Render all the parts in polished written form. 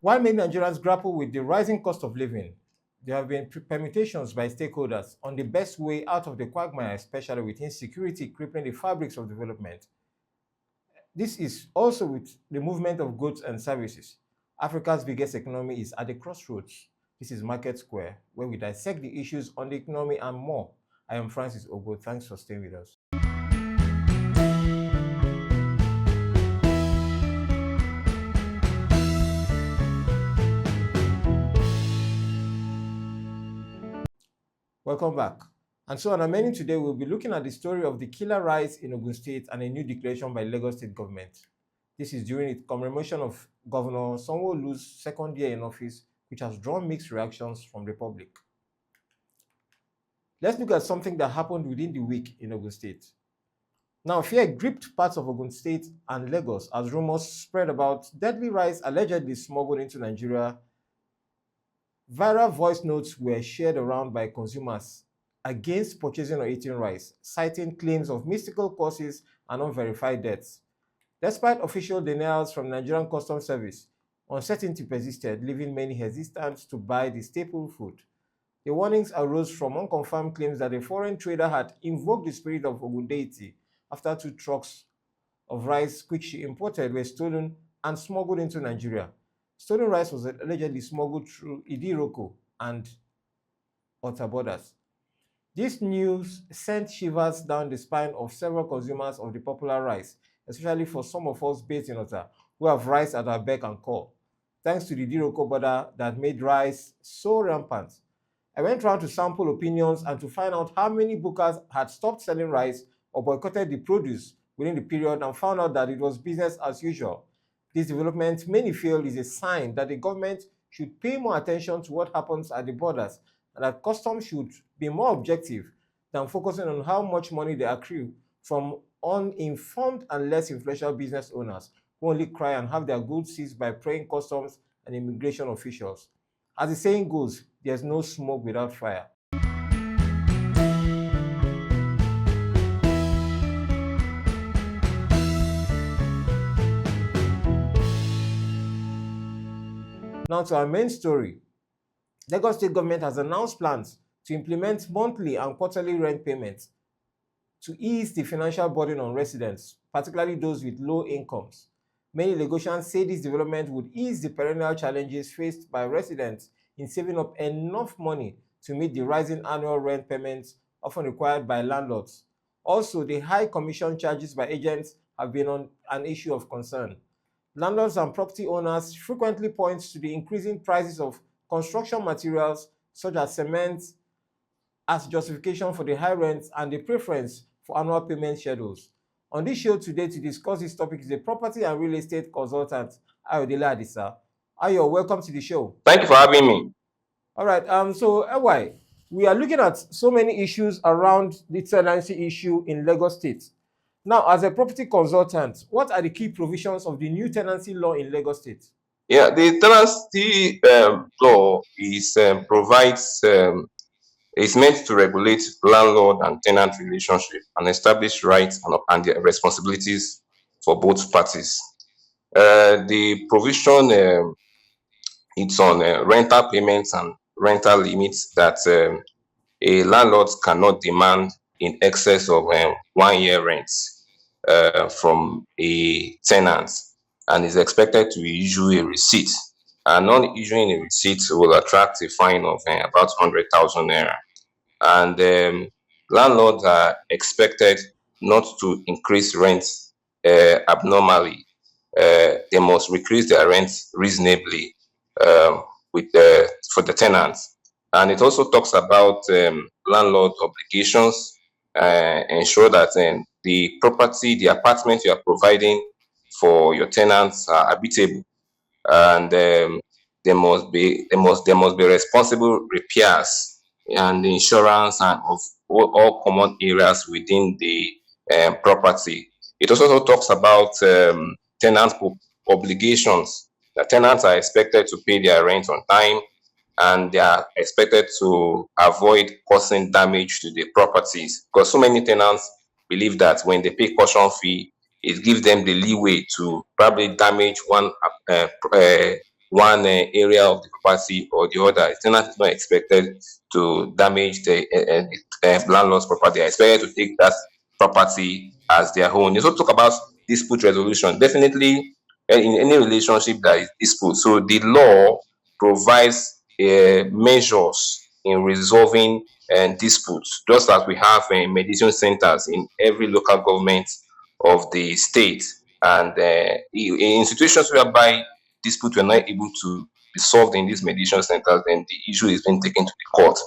While many Nigerians grapple with the rising cost of living, there have been permutations by stakeholders on the best way out of the quagmire, especially with insecurity crippling the fabrics of development. This is also with the movement of goods and services. Africa's biggest economy is at the crossroads. This is Market Square, where we dissect the issues on the economy and more. I am Francis Ogo. Thanks for staying with us. Welcome back. And so on our menu today, we'll be looking at the story of the killer rise in Ogun State and a new declaration by Lagos State government. This is during the commemoration of Governor Sanwo-Olu's second year in office, which has drawn mixed reactions from the public. Let's look at something that happened within the week in Ogun State. Now, fear gripped parts of Ogun State and Lagos as rumors spread about deadly rice allegedly smuggled into Nigeria. Viral voice notes were shared around by consumers against purchasing or eating rice, citing claims of mystical causes and unverified deaths. Despite official denials from Nigerian Customs Service, uncertainty persisted, leaving many hesitant to buy the staple food. The warnings arose from unconfirmed claims that a foreign trader had invoked the spirit of Ogun deity after 2 trucks of rice which she imported were stolen and smuggled into Nigeria. Stolen rice was allegedly smuggled through Idiroko and Ota borders. This news sent shivers down the spine of several consumers of the popular rice, especially for some of us based in Ota, who have rice at our beck and call, thanks to the Idiroko border that made rice so rampant. I went round to sample opinions and to find out how many bookers had stopped selling rice or boycotted the produce within the period and found out that it was business as usual. This development, many feel, is a sign that the government should pay more attention to what happens at the borders and that customs should be more objective than focusing on how much money they accrue from uninformed and less influential business owners who only cry and have their goods seized by praying customs and immigration officials. As the saying goes, there's no smoke without fire. Now to our main story. Lagos State government has announced plans to implement monthly and quarterly rent payments to ease the financial burden on residents, particularly those with low incomes. Many Lagosians say this development would ease the perennial challenges faced by residents in saving up enough money to meet the rising annual rent payments often required by landlords. Also, the high commission charges by agents have been an issue of concern. Landlords and property owners frequently point to the increasing prices of construction materials such as cement as justification for the high rents and the preference for annual payment schedules. On this show today to discuss this topic is a property and real estate consultant, Ayodele Adisa. Ayo, welcome to the show. Thank you for having me. All right, so Ewy, we are looking at so many issues around the tenancy issue in Lagos State. Now, as a property consultant, what are the key provisions of the new tenancy law in Lagos State? Yeah, the tenancy law provides is meant to regulate landlord and tenant relationship and establish rights and their responsibilities for both parties. The provision it's on rental payments and rental limits that a landlord cannot demand in excess of 1 year rent from a tenant, and is expected to issue a receipt. And not issuing a receipt will attract a fine of about 100,000 naira. And landlords are expected not to increase rent abnormally. They must increase their rent reasonably for the tenants. And it also talks about landlord obligations, ensure that the property, the apartment you are providing for your tenants are habitable, and there must be responsible repairs and insurance and of all common areas within the property. It also talks about tenant obligations. The tenants are expected to pay their rent on time, and they are expected to avoid causing damage to the properties, because so many tenants believe that when they pay caution fee, it gives them the leeway to probably damage one area of the property or the other. The tenant is not expected to damage the landlord's property. They are expected to take that property as their own. You also talk about dispute resolution. Definitely, in any relationship that is dispute, so the law provides measures in resolving disputes, just as we have mediation centers in every local government of the state. And in situations whereby disputes were not able to be solved in these mediation centers, then the issue is being taken to the court.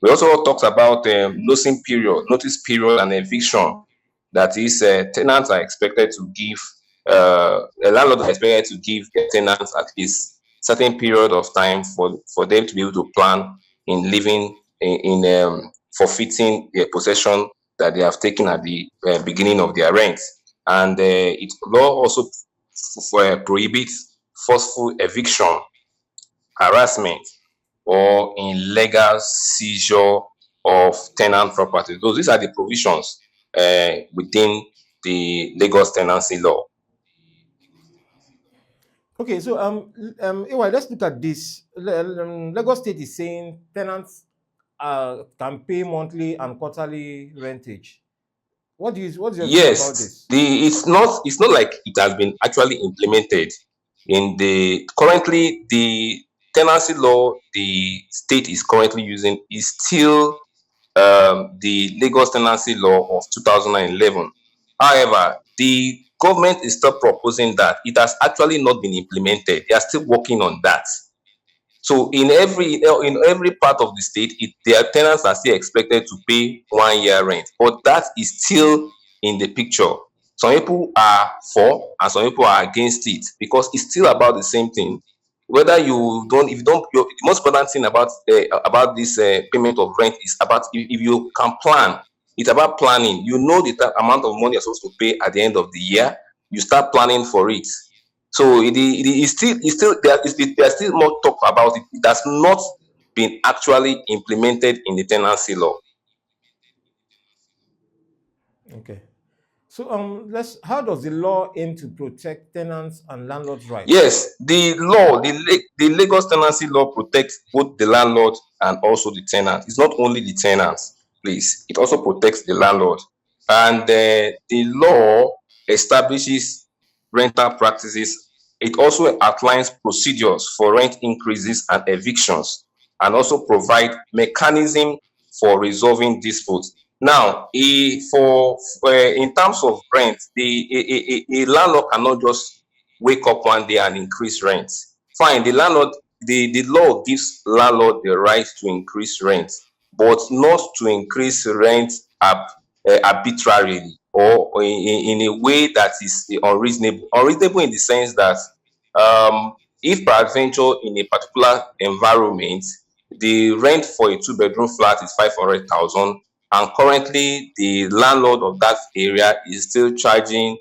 We also talked about notice period, and eviction. That is, tenants are expected to give, a landlord is expected to give their tenants at least certain period of time for them to be able to plan in living in forfeiting their possession that they have taken at the beginning of their rent. And it law also prohibits forceful eviction, harassment, or illegal seizure of tenant property. So these are the provisions within the Lagos tenancy law. Okay, so anyway, let's look at this. Lagos State is saying tenants can pay monthly and quarterly rentage. What's your view about Yes, this? it's not like it has been actually implemented in the currently the tenancy law the state is currently using is still the Lagos tenancy law of 2011. However, the government is still proposing that it has actually not been implemented. They are still working on that. So in every part of the state, their tenants are still expected to pay 1 year rent, but that is still in the picture. Some people are for and some people are against it because it's still about the same thing. Whether you don't, if you don't, the most important thing about this payment of rent is about if you can plan. It's about planning. You know the amount of money you're supposed to pay at the end of the year. You start planning for it. So there's still more talk about it. It has not been actually implemented in the tenancy law. Okay. So let's how does the law aim to protect tenants and landlords' rights? Yes, the Lagos tenancy law protects both the landlord and also the tenant. It's not only the tenants, please. It also protects the landlord. And the law establishes rental practices. It also outlines procedures for rent increases and evictions, and also provide mechanism for resolving disputes. Now, in terms of rent, a landlord cannot just wake up one day and increase rent. Fine, the law gives landlord the right to increase rent, but not to increase rent arbitrarily or in a way that is unreasonable. Unreasonable in the sense that if peradventure in a particular environment, the rent for a two-bedroom flat is 500,000, and currently the landlord of that area is still charging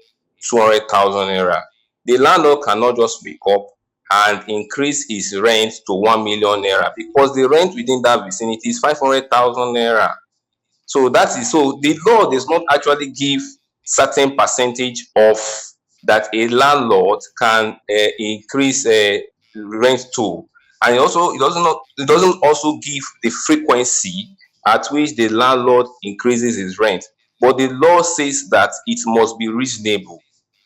200,000 naira. The landlord cannot just wake up and increase his rent to 1 million naira because the rent within that vicinity is 500,000 naira. So the law does not actually give certain percentage of that a landlord can increase rent to, and it doesn't also give the frequency at which the landlord increases his rent. But the law says that it must be reasonable.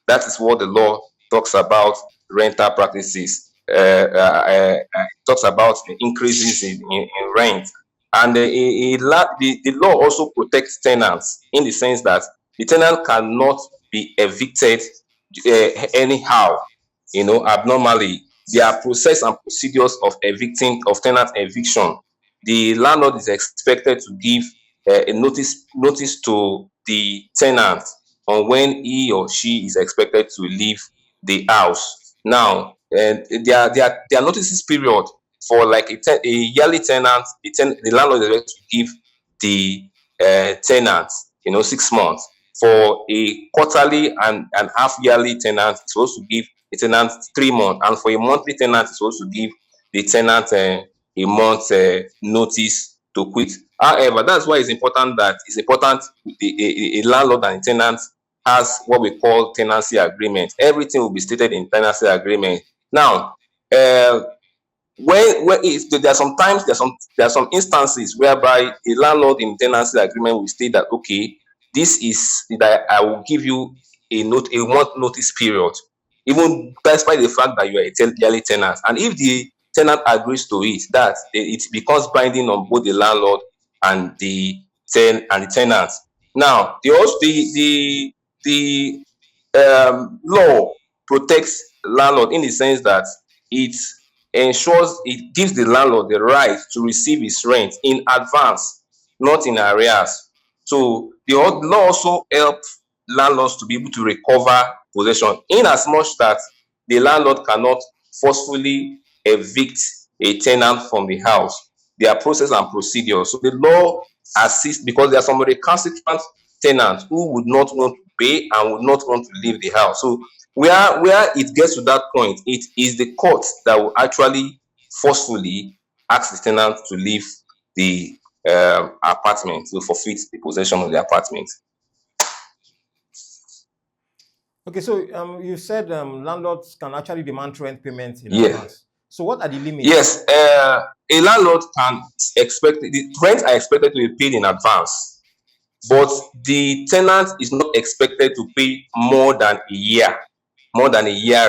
That is what the law talks about rental practices. Talks about the increases in rent. And the law also protects tenants in the sense that the tenant cannot be evicted anyhow, abnormally. There are process and procedures of evicting, of tenant eviction. The landlord is expected to give a notice to the tenant on when he or she is expected to leave the house. Now, there are notices period for like a yearly tenant. The landlord is expected to give the tenant 6 months. For a quarterly and half yearly tenant, it's supposed to give the tenant 3 months, and for a monthly tenant, it's supposed to give the tenant a month notice to quit. However, that's why it's important a landlord and a tenant has what we call tenancy agreement. Everything will be stated in tenancy agreement. Now, uh, when if there are sometimes there are some instances whereby the landlord in tenancy agreement will state that, okay, this is that I will give you a month notice period, even despite the fact that you are a yearly tenant. And if the tenant agrees to it, that it becomes binding on both the landlord and the tenant. Now the law protects landlord in the sense that it it gives the landlord the right to receive his rent in advance, not in arrears. So the law also helps landlords to be able to recover possession, in as much that the landlord cannot forcefully evict a tenant from the house. There are process and procedures. So the law assists, because there are some recalcitrant tenants who would not want to pay and would not want to leave the house. So where it gets to that point, it is the court that will actually forcefully ask the tenant to leave the apartment, to forfeit the possession of the apartment. Okay, so you said landlords can actually demand rent payment in Yeah. advance. So what are the limits? Yes, a landlord can expect the rent are expected to be paid in advance, but the tenant is not expected to pay more than a year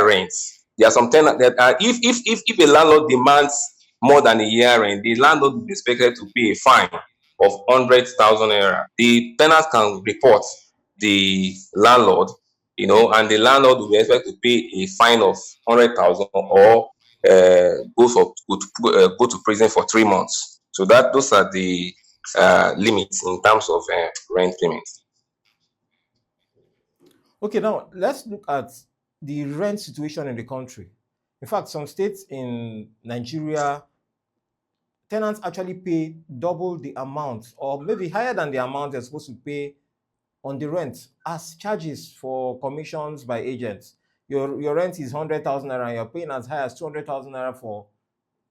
rent. There are some tenants that are, if a landlord demands more than a year rent, the landlord will be expected to pay a fine of 100,000 naira. The tenant can report the landlord, and the landlord will be expected to pay a fine of 100,000, or go to prison for 3 months. So those are the limits in terms of rent payments. Okay, now let's look at the rent situation in the country. In fact, some states in Nigeria, tenants actually pay double the amount, or maybe higher than the amount they're supposed to pay on the rent as charges for commissions by agents. Your rent is 100,000 naira, and you're paying as high as 200,000 naira for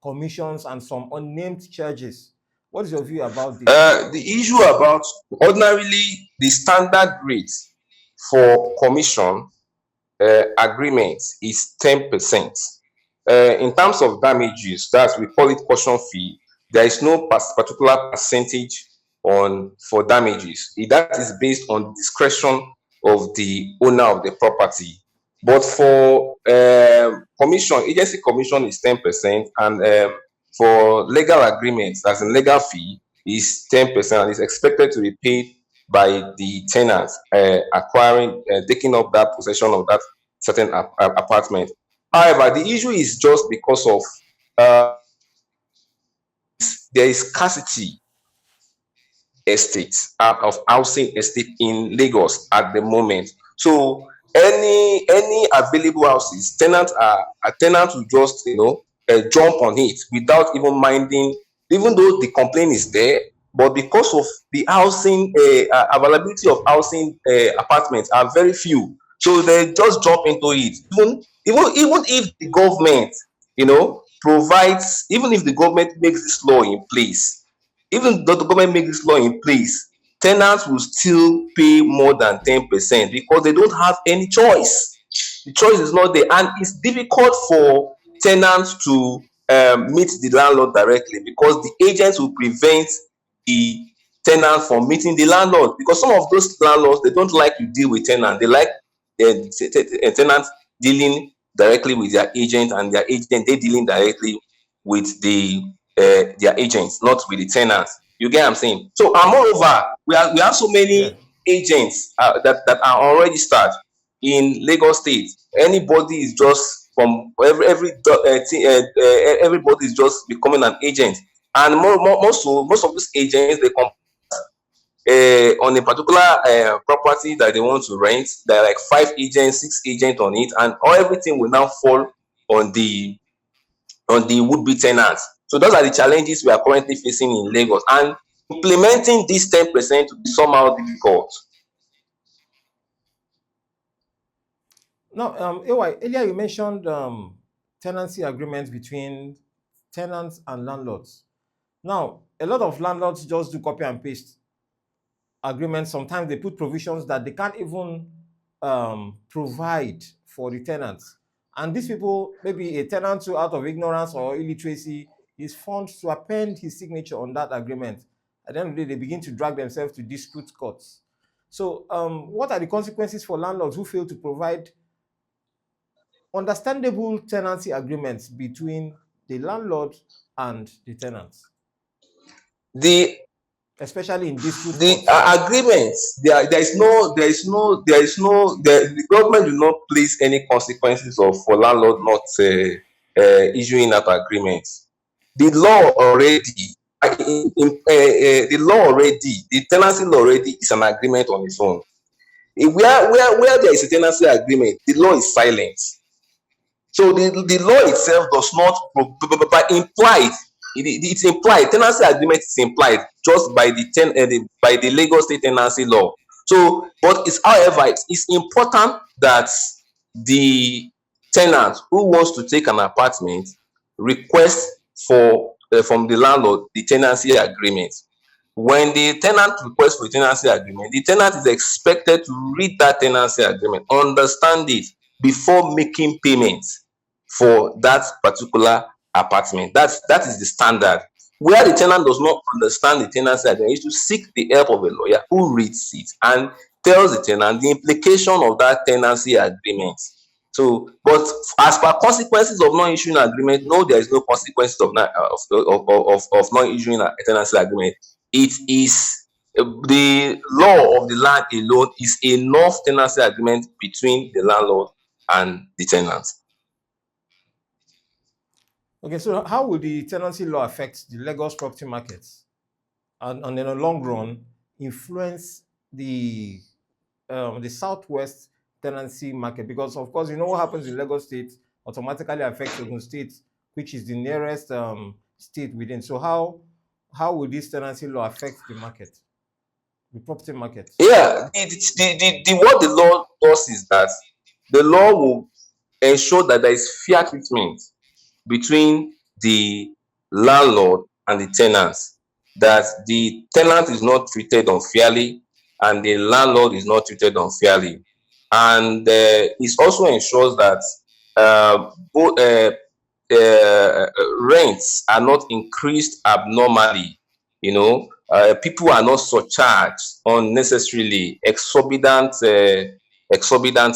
commissions and some unnamed charges. What is your view about this? The issue about, ordinarily, the standard rate for commission agreement is 10%. In terms of damages, that's, we call it caution fee. There is no particular percentage on for damages. That is based on discretion of the owner of the property. But for commission, agency commission is 10%, and for legal agreements, that's a legal fee, is 10%, and is expected to be paid by the tenant taking up that possession of that certain apartment. However, the issue is just because of uh, there is scarcity estates of housing estate in Lagos at the moment. So any available houses, tenants will just jump on it without even minding, even though the complaint is there. But because of the housing availability of housing apartments are very few, so they just jump into it. Even if the government provides, even if the government makes this law in place, even though the government makes this law in place, tenants will still pay more than 10%, because they don't have any choice. The choice is not there, and it's difficult for tenants to meet the landlord directly, because the agents will prevent the tenant from meeting the landlord, because some of those landlords, they don't like to deal with tenants. They like tenants dealing directly with their agent, and their agent they dealing directly with their agents, not with the tenants. You get what I'm saying? So, and moreover, we have so Yeah. many agents that are unregistered in Lagos State. Anybody is just from everybody is just becoming an agent, and most of these agents, they come on a particular property that they want to rent. There are like 5 agents, 6 agents on it, and everything will now fall on the would-be tenants. So those are the challenges we are currently facing in Lagos, and implementing this 10% will be somehow difficult. Now, AY, earlier you mentioned tenancy agreements between tenants and landlords. Now, a lot of landlords just do copy and paste agreements. Sometimes they put provisions that they can't even provide for the tenants. And these people, maybe a tenant who out of ignorance or illiteracy is found to append his signature on that agreement. At the end of the day, they begin to drag themselves to dispute courts. So what are the consequences for landlords who fail to provide understandable tenancy agreements between the landlord and the tenants, The especially in dispute courts? agreements, the government will not place any consequences of for landlord not issuing that agreement. The law already, the law already, the tenancy law already is an agreement on its own. Where there is a tenancy agreement, the law is silent. So the law itself does not by implied. It's implied. Tenancy agreement is implied just by by the Lagos State tenancy law. So, but it's however it's important that the tenant who wants to take an apartment request for from the landlord the tenancy agreement. When the tenant requests for a tenancy agreement, the tenant is expected to read that tenancy agreement, understand it before making payments for that particular apartment. That is the standard. Where the tenant does not understand the tenancy agreement, is to seek the help of a lawyer who reads it and tells the tenant the implication of that tenancy agreement. So, but as per consequences of not issuing an agreement, no, there is no consequences of not issuing a tenancy agreement. It is the law of the land alone is enough tenancy agreement between the landlord and the tenant. Okay, so how will the tenancy law affect the Lagos property markets and in the long run influence the Southwest tenancy market? Because of course, you know what happens in Lagos State automatically affects Ogun State, which is the nearest state within. So how will this tenancy law affect the market, the property market? Yeah, what the law does is that the law will ensure that there is fair treatment between the landlord and the tenants, that the tenant is not treated unfairly and the landlord is not treated unfairly. And it also ensures that both rents are not increased abnormally. People are not surcharged unnecessarily, exorbitant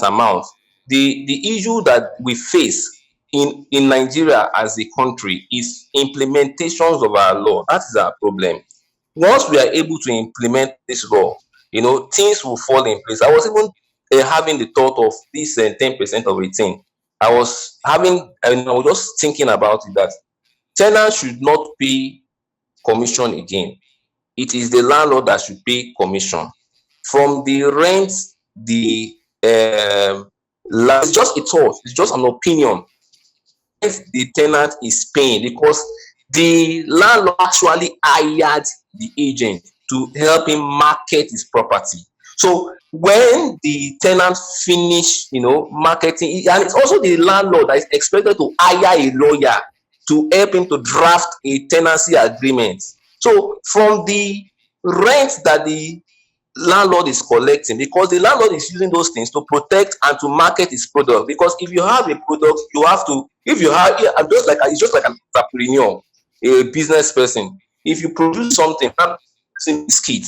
amounts. The issue that we face in Nigeria as a country is implementations of our law. That is our problem. Once we are able to implement this law, things will fall in place. I was even having the thought of this 10% of a thing. I was having, and I was just thinking about it, that tenants should not pay commission again. It is the landlord that should pay commission from the rent. It's just a thought. It's just an opinion. The tenant is paying because the landlord actually hired the agent to help him market his property. So when the tenant finish, marketing, and it's also the landlord that is expected to hire a lawyer to help him to draft a tenancy agreement. So from the rent that the landlord is collecting, because the landlord is using those things to protect and to market his product. Because if you have a product, you have to, if you have, yeah, it's just like an entrepreneur, a business person. If you produce something, producing biscuit,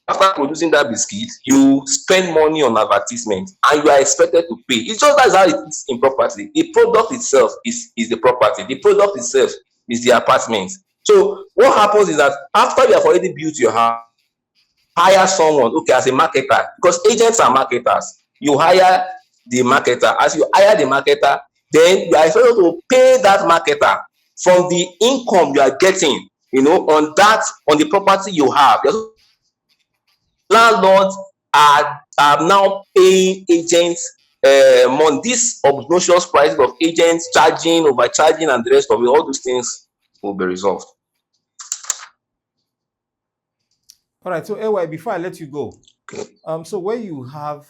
after producing that biscuit, you spend money on advertisement and you are expected to pay. It's just that's how it is in property. The product itself is the property. The product itself is the apartment. So what happens is that after you have already built your house, hire someone, okay, as a marketer, because agents are marketers. You hire the marketer. As you hire the marketer, then you are expected to pay that marketer from the income you are getting, on the property you have. Landlords are now paying agents money. This obnoxious prices of agents charging, overcharging, and the rest of it, all those things will be resolved. All right. So, AY, before I let you go, so where you have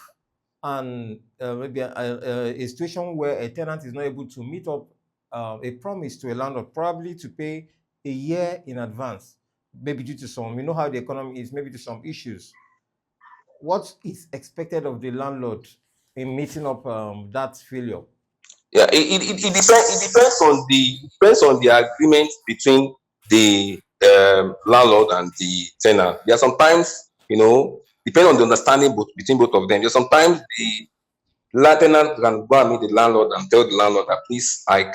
maybe a situation where a tenant is not able to meet up a promise to a landlord, probably to pay a year in advance, maybe due to some, you know how the economy is, maybe to some issues. What is expected of the landlord in meeting up that failure? Yeah, it depends on the agreement between the landlord and the tenant. There are sometimes, depending on the understanding between both of them. There's sometimes the tenant can go and meet the landlord and tell the landlord that, please, I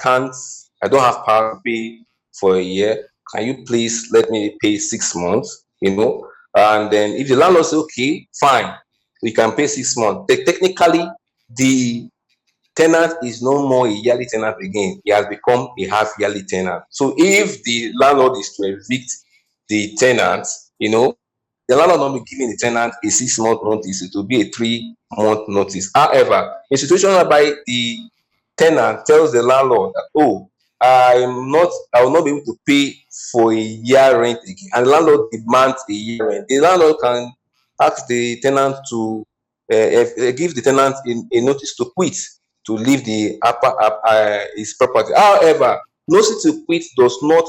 don't have power to pay for a year. Can you please let me pay 6 months? And then if the landlord says, okay, fine, you can pay 6 months. Technically, the tenant is no more a yearly tenant again. He has become a half yearly tenant. So if the landlord is to evict the tenant, the landlord not be giving the tenant a 6 month notice, it will be a 3 month notice. However, in situation whereby the tenant tells the landlord that, oh, I will not be able to pay for a year rent again, and the landlord demands a year rent, the landlord can ask the tenant to give the tenant a notice to quit, to leave the his property. However, notice to quit does not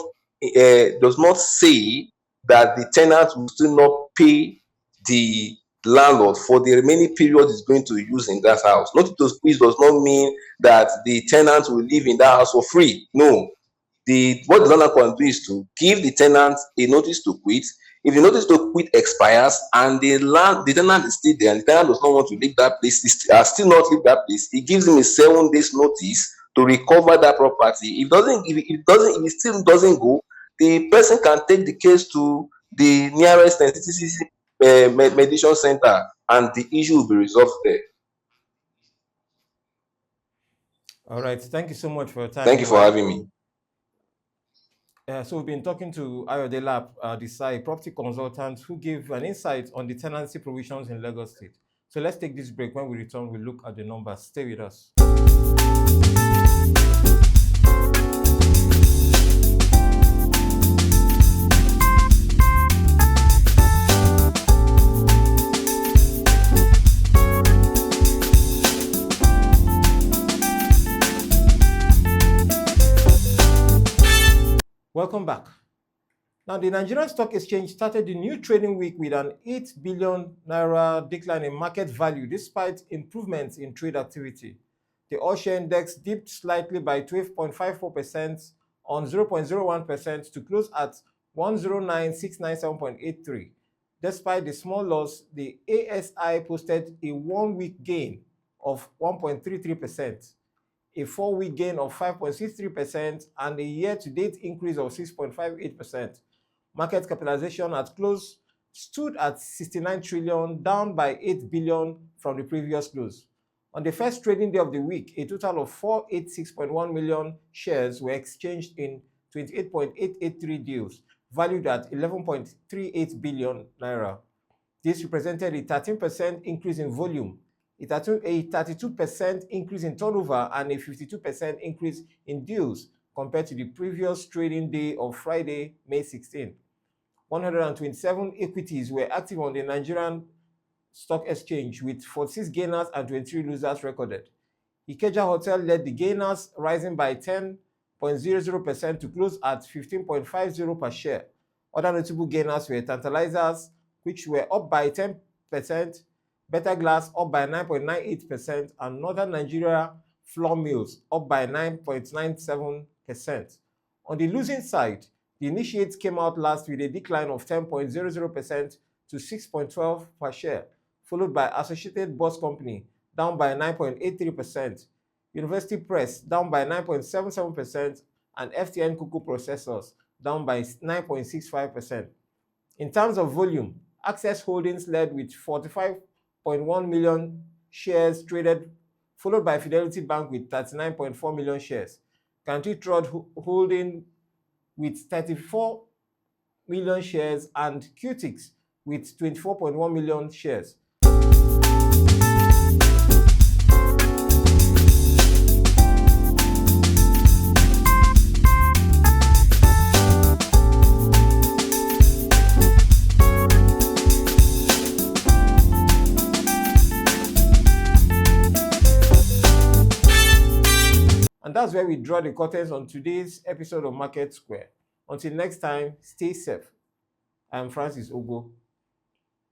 say that the tenant will still not pay the landlord for the remaining period is going to use in that house. Notice to quit does not mean that the tenant will live in that house for free. No, what the landlord can do is to give the tenant a notice to quit. If the notice to quit expires and the tenant is still there and the tenant does not want to leave that place, still not leave that place, he gives him a 7 days notice to recover that property. If it still doesn't go, the person can take the case to the nearest NCCC mediation center, and the issue will be resolved there. All right. Thank you so much for your time, Thank you for EY. having me. So we've been talking to Ayodele Desai, property consultant, who gave an insight on the tenancy provisions in Lagos State. So let's take this break. When we return, we'll look at the numbers. Stay with us. Welcome back. Now, the Nigerian Stock Exchange started the new trading week with an 8 billion naira decline in market value despite improvements in trade activity. The All-Share Index dipped slightly by 12.54% on 0.01% to close at 109,697.83. Despite the small loss, the ASI posted a one-week gain of 1.33%. A 4-week gain of 5.63%, and a year-to-date increase of 6.58%. Market capitalization at close stood at 69 trillion, down by 8 billion from the previous close. On the first trading day of the week, a total of 486.1 million shares were exchanged in 28.883 deals, valued at 11.38 billion naira. This represented a 13% increase in volume, a 32% increase in turnover, and a 52% increase in deals compared to the previous trading day of Friday, May 16. 127 equities were active on the Nigerian Stock Exchange, with 46 gainers and 23 losers recorded. Ikeja Hotel led the gainers, rising by 10.00% to close at 15.50 per share. Other notable gainers were Tantalizers, which were up by 10%, Better Glass up by 9.98%, and Northern Nigeria Flour Mills up by 9.97%. On the losing side, the Initiates came out last with a decline of 10.00% to 6.12 per share, followed by Associated Bus Company, down by 9.83%, University Press, down by 9.77%, and FTN Cocoa Processors, down by 9.65%. In terms of volume, Access Holdings led with 45.1 million shares traded, followed by Fidelity Bank with 39.4 million shares. Country Trust Holding with 34 million shares, and Qtix with 24.1 million shares. And that's where we draw the curtains on today's episode of Market Square. Until next time, stay safe. I'm Francis Ogo.